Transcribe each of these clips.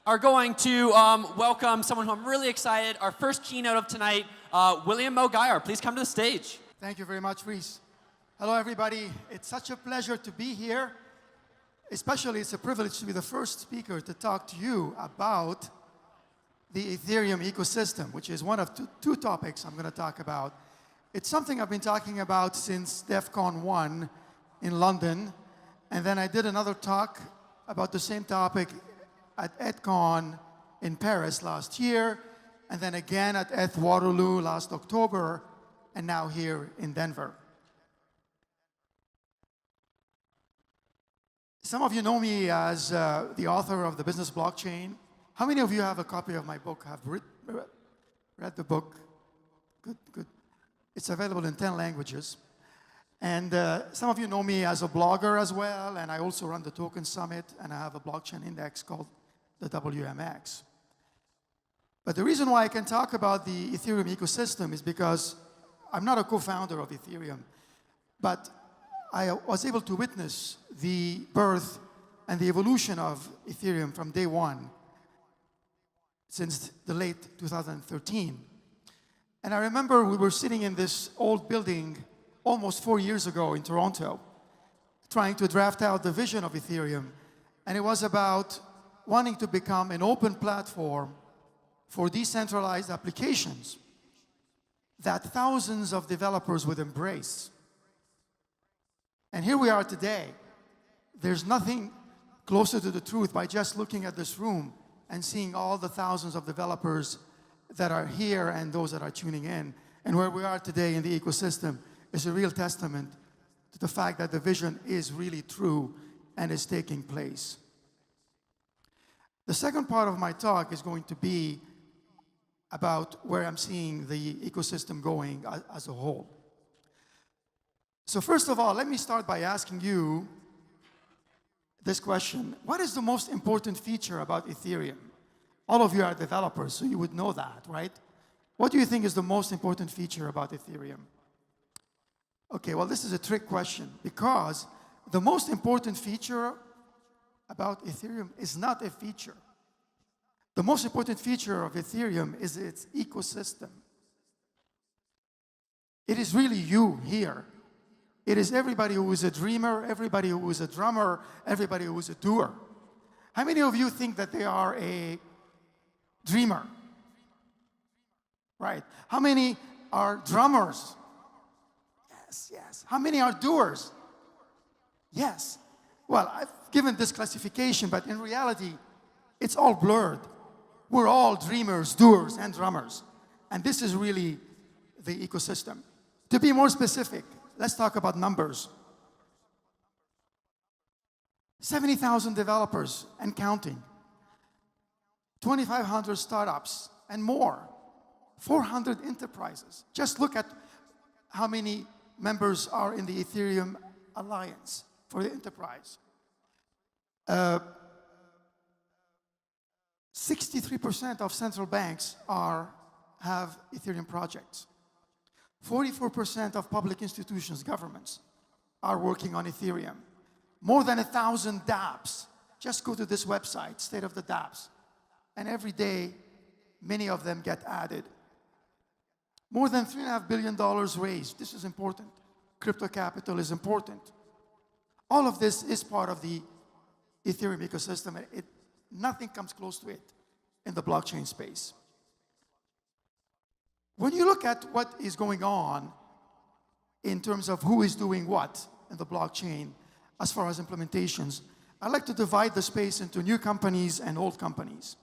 are going to welcome someone who I'm really excited, our first keynote of tonight, William Mougayar. Please come to the stage. Thank you very much, Reese. Hello, everybody. It's such a pleasure to be here. Especially, it's a privilege to be the first speaker to talk to you about the Ethereum ecosystem, which is one of two topics I'm going to talk about. It's something I've been talking about since DEF CON 1 in London, and then I did another talk about the same topic at ETHCon in Paris last year, and then again at ETH Waterloo last October, and now here in Denver. Some of you know me as the author of The Business Blockchain. How many of you have a copy of my book, have read the book? Good, good. It's available in 10 languages. And some of you know me as a blogger as well, and I also run the Token Summit, and I have a blockchain index called the WMX. But the reason why I can talk about the Ethereum ecosystem is because I'm not a co-founder of Ethereum, but I was able to witness the birth and the evolution of Ethereum from day one, since the late 2013. And I remember we were sitting in this old building almost 4 years ago in Toronto, trying to draft out the vision of Ethereum. And it was about wanting to become an open platform for decentralized applications that thousands of developers would embrace. And here we are today. There's nothing closer to the truth by just looking at this room and seeing all the thousands of developers that are here and those that are tuning in. And where we are today in the ecosystem is a real testament to the fact that the vision is really true and is taking place. The second part of my talk is going to be about where I'm seeing the ecosystem going as a whole. So first of all, let me start by asking you this question. What is the most important feature about Ethereum? All of you are developers, so you would know that, right? What do you think is the most important feature about Ethereum? Okay, well, this is a trick question, because the most important feature about Ethereum is not a feature. The most important feature of Ethereum is its ecosystem. It is really you here. It is everybody who is a dreamer, everybody who is a drummer, everybody who is a doer. How many of you think that they are a dreamer? Right. How many are drummers? Yes, yes. How many are doers? Yes. Well, I've given this classification, but in reality, it's all blurred. We're all dreamers, doers, and drummers. And this is really the ecosystem. To be more specific, let's talk about numbers. 70,000 developers and counting. 2,500 startups and more. 400 enterprises. Just look at how many members are in the Ethereum Alliance for the enterprise. 63% of central banks have Ethereum projects. 44% of public institutions, governments, are working on Ethereum. More than 1,000 dApps. Just go to this website, State of the dApps. And every day, many of them get added. More than $3.5 billion raised. This is important. Crypto capital is important. All of this is part of the Ethereum ecosystem. Nothing comes close to it in the blockchain space. When you look at what is going on in terms of who is doing what in the blockchain as far as implementations, I like to divide the space into new companies and old companies.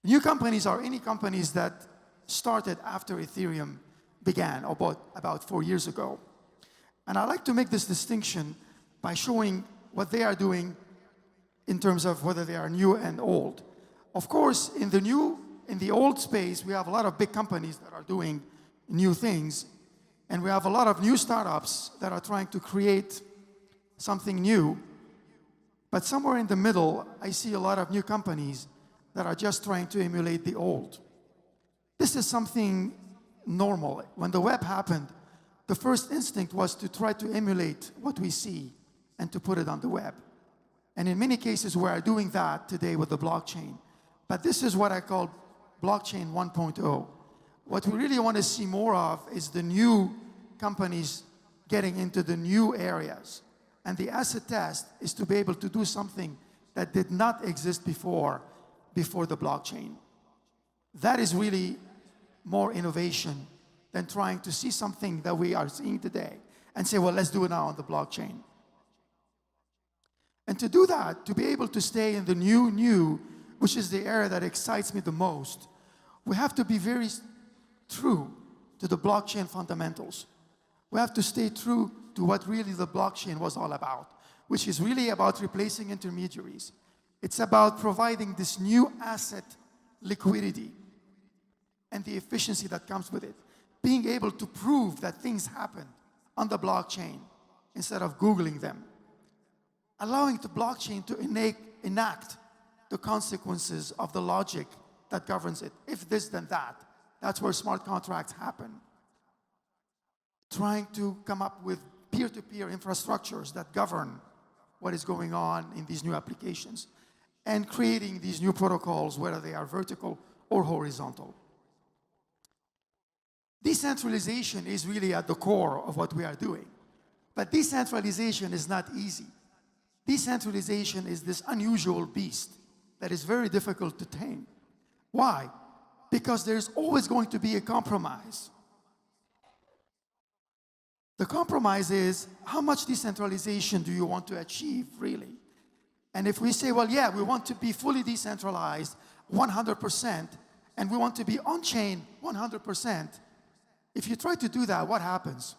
New companies are any companies that started after Ethereum began, about 4 years ago. And I like to make this distinction by showing what they are doing in terms of whether they are new and old. Of course, in the old space, we have a lot of big companies that are doing new things, and we have a lot of new startups that are trying to create something new. But somewhere in the middle, I see a lot of new companies that are just trying to emulate the old. This is something normal. When the web happened, the first instinct was to try to emulate what we see and to put it on the web. And in many cases, we are doing that today with the blockchain. But this is what I call blockchain 1.0. What we really want to see more of is the new companies getting into the new areas. And the acid test is to be able to do something that did not exist before the blockchain. That is really more innovation than trying to see something that we are seeing today and say, well, let's do it now on the blockchain. And to do that, to be able to stay in the new, which is the area that excites me the most, we have to be very true to the blockchain fundamentals. We have to stay true to what really the blockchain was all about, which is really about replacing intermediaries. It's about providing this new asset liquidity and the efficiency that comes with it. Being able to prove that things happen on the blockchain instead of Googling them. Allowing the blockchain to enact the consequences of the logic that governs it. If this, then that. That's where smart contracts happen. Trying to come up with peer-to-peer infrastructures that govern what is going on in these new applications, and creating these new protocols, whether they are vertical or horizontal. Decentralization is really at the core of what we are doing. But decentralization is not easy. Decentralization is this unusual beast that is very difficult to tame. Why? Because there's always going to be a compromise. The compromise is, how much decentralization do you want to achieve, really? And if we say, well, yeah, we want to be fully decentralized, 100%, and we want to be on-chain 100%, if you try to do that, what happens?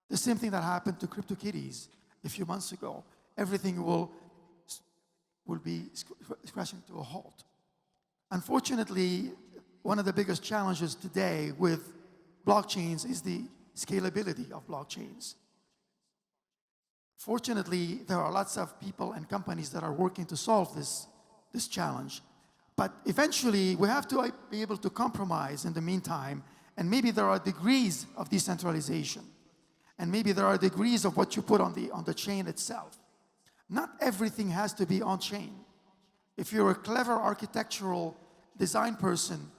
The same thing that happened to CryptoKitties a few months ago. Everything will be crashing to a halt. Unfortunately, one of the biggest challenges today with blockchains is the scalability of blockchains. Fortunately, there are lots of people and companies that are working to solve this challenge. But eventually, we have to be able to compromise in the meantime, and maybe there are degrees of decentralization, and maybe there are degrees of what you put on the chain itself. Not everything has to be on-chain. If you're a clever architectural design person,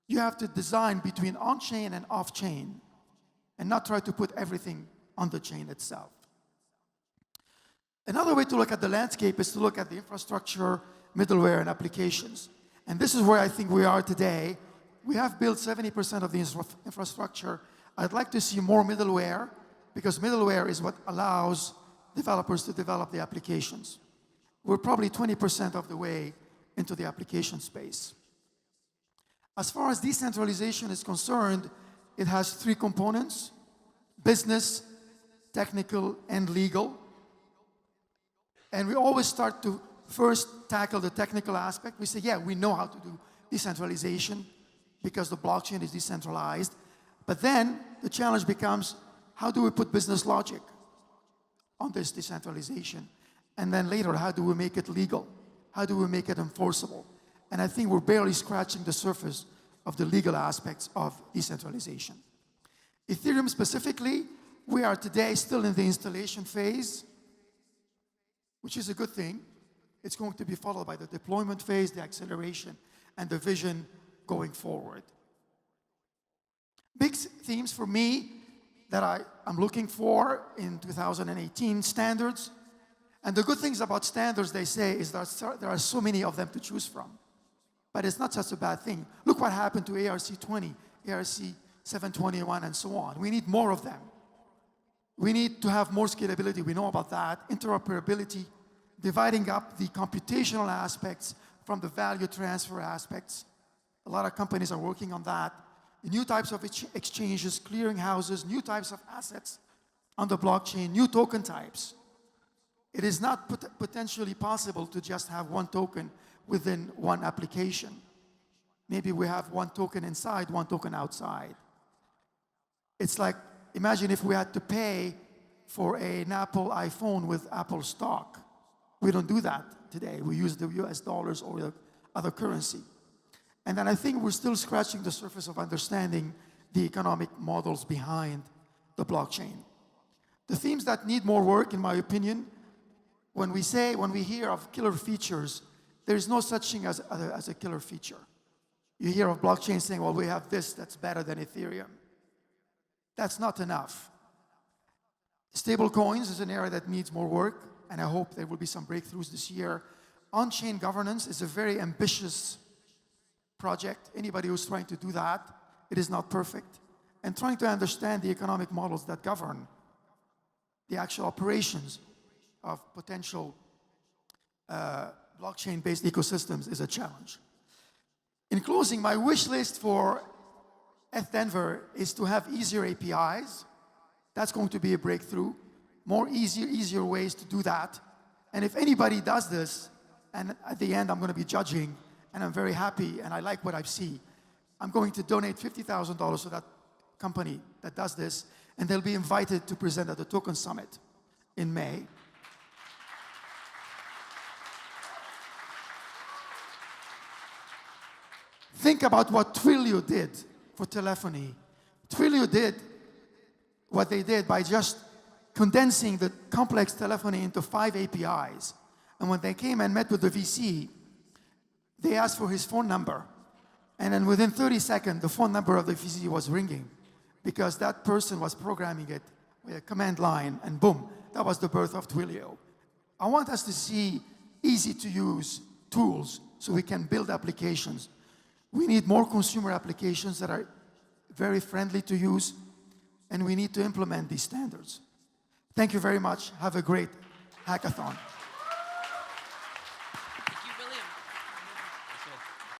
you have to design between on-chain and off-chain, and not try to put everything on the chain itself. Another way to look at the landscape is to look at the infrastructure, middleware, and applications. And this is where I think we are today. We have built 70% of the infrastructure. I'd like to see more middleware, because middleware is what allows developers to develop the applications. We're probably 20% of the way into the application space. As far as decentralization is concerned, it has three components: business, technical, and legal. And we always start to first tackle the technical aspect. We say, yeah, we know how to do decentralization because the blockchain is decentralized. But then the challenge becomes, how do we put business logic on this decentralization? And then later, how do we make it legal? How do we make it enforceable? And I think we're barely scratching the surface of the legal aspects of decentralization. Ethereum specifically, we are today still in the installation phase, which is a good thing. It's going to be followed by the deployment phase, the acceleration, and the vision going forward. Big themes for me that I'm looking for in 2018, standards. And the good things about standards, they say, is that there are so many of them to choose from. But it's not such a bad thing. Look what happened to ERC20, ERC721, and so on. We need more of them. We need to have more scalability. We know about that. Interoperability, dividing up the computational aspects from the value transfer aspects. A lot of companies are working on that. New types of exchanges, clearing houses, new types of assets on the blockchain, new token types. It is not potentially possible to just have one token within one application. Maybe we have one token inside, one token outside. It's like, imagine if we had to pay for an Apple iPhone with Apple stock. We don't do that today. We use the US dollars or the other currency. And then I think we're still scratching the surface of understanding the economic models behind the blockchain. The themes that need more work, in my opinion, when we hear of killer features, there is no such thing as a killer feature. You hear of blockchain saying, well, we have this that's better than Ethereum. That's not enough. Stable coins is an area that needs more work, and I hope there will be some breakthroughs this year. On-chain governance is a very ambitious project. Anybody who's trying to do that, it is not perfect. And trying to understand the economic models that govern the actual operations of potential blockchain-based ecosystems is a challenge. In closing, my wish list for ETHDenver is to have easier APIs. That's going to be a breakthrough. More easier ways to do that. And if anybody does this, and at the end I'm going to be judging, and I'm very happy, and I like what I see, I'm going to donate $50,000 to that company that does this, and they'll be invited to present at the Token Summit in May. Think about what Twilio did for telephony. Twilio did what they did by just condensing the complex telephony into 5 APIs. And when they came and met with the VC, they asked for his phone number. And then within 30 seconds, the phone number of the VC was ringing because that person was programming it with a command line, and boom, that was the birth of Twilio. I want us to see easy-to-use tools so we can build applications. We need more consumer applications that are very friendly to use, and we need to implement these standards. Thank you very much. Have a great hackathon.